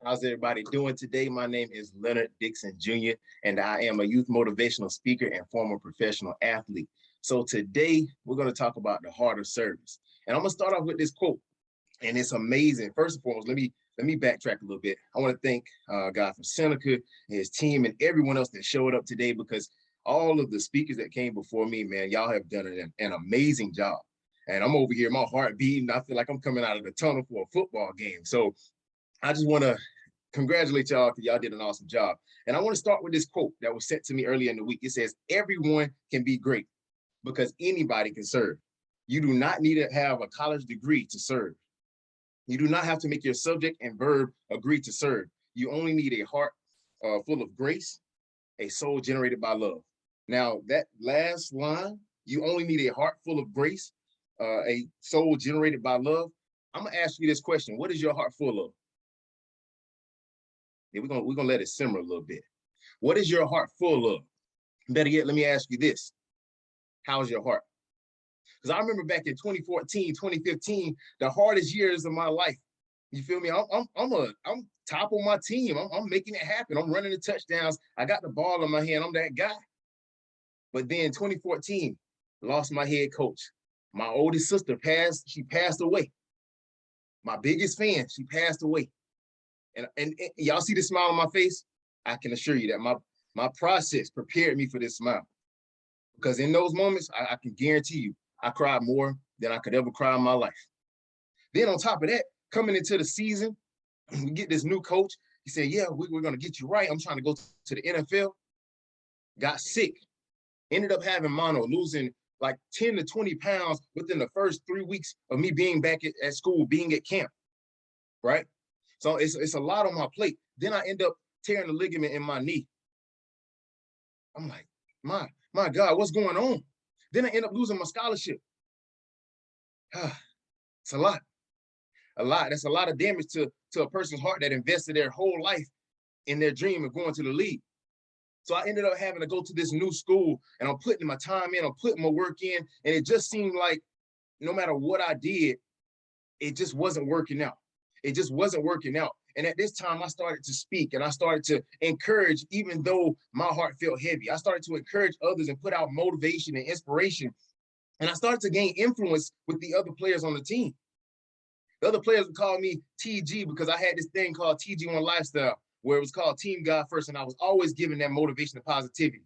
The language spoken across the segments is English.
How's everybody doing today? My name is Leonard Dixon Jr., and I am a youth motivational speaker and former professional athlete. So today we're going to talk about the heart of service. And I'm going to start off with this quote, and it's amazing. First and foremost, let me backtrack a little bit. I want to thank God for Seneca and his team and everyone else that showed up today, because all of the speakers that came before me, man, y'all have done an amazing job. And I'm over here, my heart beating. I feel like I'm coming out of the tunnel for a football game. So I just want to congratulate y'all because y'all did an awesome job. And I want to start with this quote that was sent to me earlier in the week. It says, everyone can be great because anybody can serve. You do not need to have a college degree to serve. You do not have to make your subject and verb agree to serve. You only need a heart full of grace, a soul generated by love. Now, that last line, you only need a heart full of grace, a soul generated by love. I'm going to ask you this question. What is your heart full of? Yeah, we're gonna let it simmer a little bit. What is your heart full of? Better yet, let me ask you this. How's your heart? Because I remember back in 2014, 2015, the hardest years of my life. You feel me? I'm top of my team. I'm making it happen. I'm running the touchdowns. I got the ball in my hand. I'm that guy. But then 2014, lost my head coach. My oldest sister she passed away. My biggest fan, she passed away. And y'all see the smile on my face? I can assure you that my process prepared me for this smile. Because in those moments, I can guarantee you, I cried more than I could ever cry in my life. Then on top of that, coming into the season, we get this new coach. He said, yeah, we're going to get you right. I'm trying to go to the NFL. Got sick. Ended up having mono, losing like 10 to 20 pounds within the first 3 weeks of me being back at school, being at camp, right? So it's a lot on my plate. Then I end up tearing the ligament in my knee. I'm like, my God, what's going on? Then I end up losing my scholarship. It's a lot. That's a lot of damage to a person's heart that invested their whole life in their dream of going to the league. So I ended up having to go to this new school, and I'm putting my time in, I'm putting my work in, and it just seemed like no matter what I did, it just wasn't working out. It just wasn't working out. And at this time, I started to speak and I started to encourage, even though my heart felt heavy. I started to encourage others and put out motivation and inspiration. And I started to gain influence with the other players on the team. The other players would call me TG because I had this thing called TG1 Lifestyle, where it was called Team God First. And I was always giving that motivation and positivity.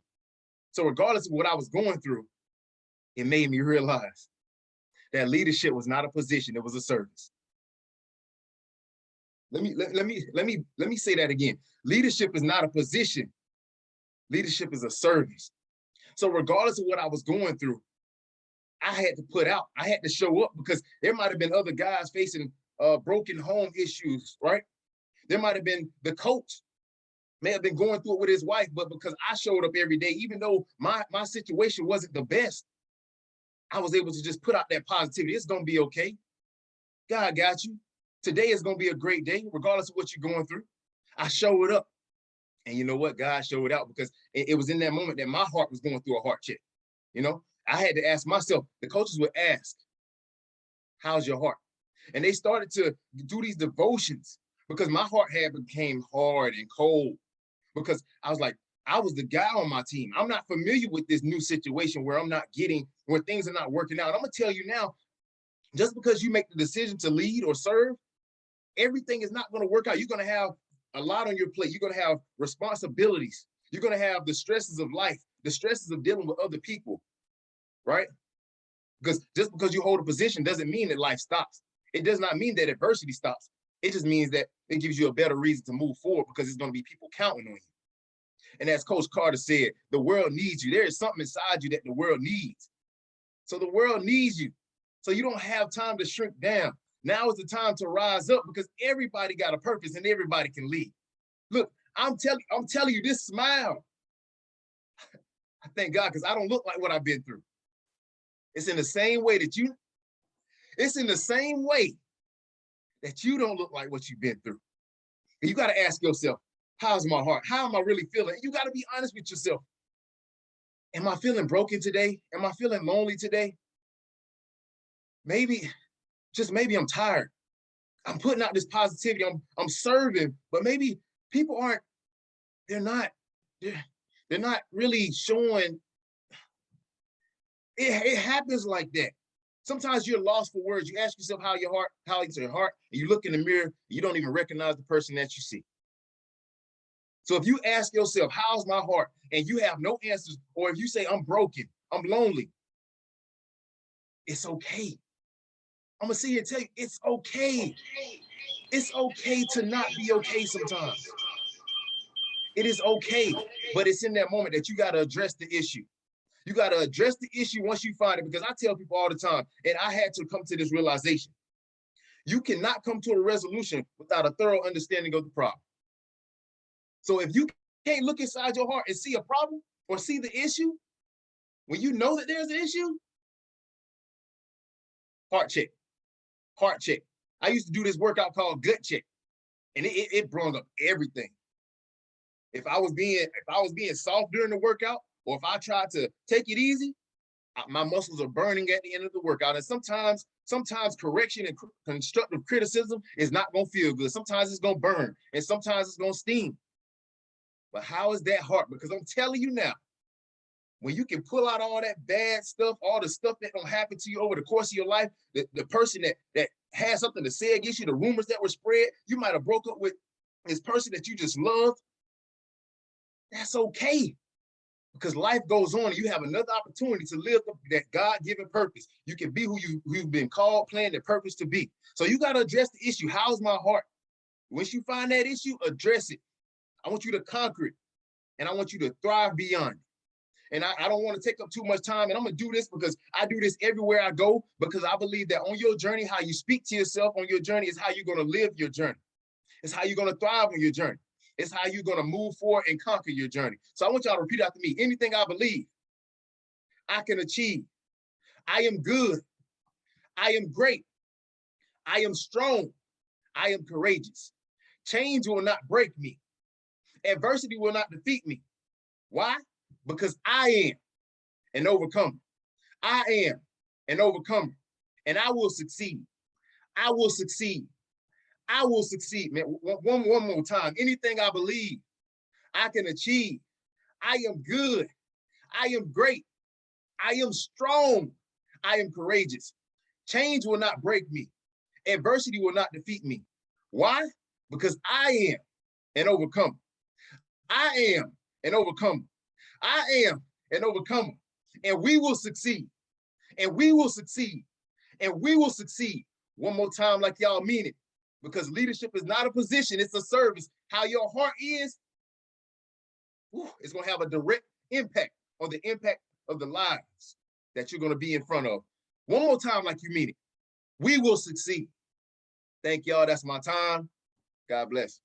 So regardless of what I was going through, it made me realize that leadership was not a position, it was a service. Let me say that again. Leadership is not a position. Leadership is a service. So regardless of what I was going through, I had to put out. I had to show up because there might have been other guys facing broken home issues, right? There might have been the coach may have been going through it with his wife, but because I showed up every day, even though my situation wasn't the best, I was able to just put out that positivity. It's going to be okay. God got you. Today is going to be a great day, regardless of what you're going through. I showed up. And you know what? God showed out because it was in that moment that my heart was going through a heart check. You know, I had to ask myself, the coaches would ask, how's your heart? And they started to do these devotions because my heart had became hard and cold because I was like, I was the guy on my team. I'm not familiar with this new situation where where things are not working out. I'm going to tell you now, just because you make the decision to lead or serve, everything is not going to work out. You're going to have a lot on your plate. You're going to have responsibilities. You're going to have the stresses of life, the stresses of dealing with other people, right? Because just because you hold a position doesn't mean that life stops. It does not mean that adversity stops. It just means that it gives you a better reason to move forward because there's going to be people counting on you. And as Coach Carter said, the world needs you. There is something inside you that the world needs. So the world needs you. So you don't have time to shrink down. Now is the time to rise up because everybody got a purpose and everybody can lead. Look, I'm telling you, this smile, I thank God because I don't look like what I've been through. It's in the same way that you don't look like what you've been through. And you got to ask yourself, how's my heart? How am I really feeling? You got to be honest with yourself. Am I feeling broken today? Am I feeling lonely today? Maybe I'm tired. I'm putting out this positivity. I'm serving, but maybe people aren't, they're not, they're not really showing. It happens like that. Sometimes you're lost for words. You ask yourself how is your heart, and you look in the mirror, you don't even recognize the person that you see. So if you ask yourself, how's my heart? And you have no answers, or if you say, I'm broken, I'm lonely, it's okay. I'm gonna sit here and tell you, it's okay. It's okay to not be okay sometimes. It is okay, but it's in that moment that you gotta address the issue. You gotta address the issue once you find it, because I tell people all the time, and I had to come to this realization. You cannot come to a resolution without a thorough understanding of the problem. So if you can't look inside your heart and see a problem or see the issue, when you know that there's an issue, heart check, heart check. I used to do this workout called gut check, and it brought up everything. If I was being soft during the workout, or if I tried to take it easy, my muscles are burning at the end of the workout. And sometimes correction and constructive criticism is not gonna feel good. Sometimes it's gonna burn, and sometimes it's gonna sting. But how is that heart? Because I'm telling you now, when you can pull out all that bad stuff, all the stuff that don't happen to you over the course of your life, the person that had something to say against you, the rumors that were spread, you might have broke up with this person that you just loved. That's okay, because life goes on and you have another opportunity to live that God-given purpose. You can be who you've been called, planned, and purpose to be. So you got to address the issue. How's my heart? Once you find that issue, address it. I want you to conquer it, and I want you to thrive beyond it. And I don't want to take up too much time, and I'm going to do this because I do this everywhere I go, because I believe that on your journey, how you speak to yourself on your journey is how you're going to live your journey. It's how you're going to thrive on your journey. It's how you're going to move forward and conquer your journey. So I want y'all to repeat after me. Anything I believe, I can achieve. I am good. I am great. I am strong. I am courageous. Change will not break me. Adversity will not defeat me. Why? Because I am an overcomer. I am an overcomer, and I will succeed. I will succeed. I will succeed, man. One more time. Anything I believe, I can achieve. I am good. I am great. I am strong. I am courageous. Change will not break me. Adversity will not defeat me. Why? Because I am an overcomer. I am an overcomer. I am an overcomer. And we will succeed. And we will succeed. And we will succeed. One more time, like y'all mean it. Because leadership is not a position, it's a service. How your heart is, it's going to have a direct impact on the impact of the lives that you're going to be in front of. One more time, like you mean it. We will succeed. Thank y'all. That's my time. God bless.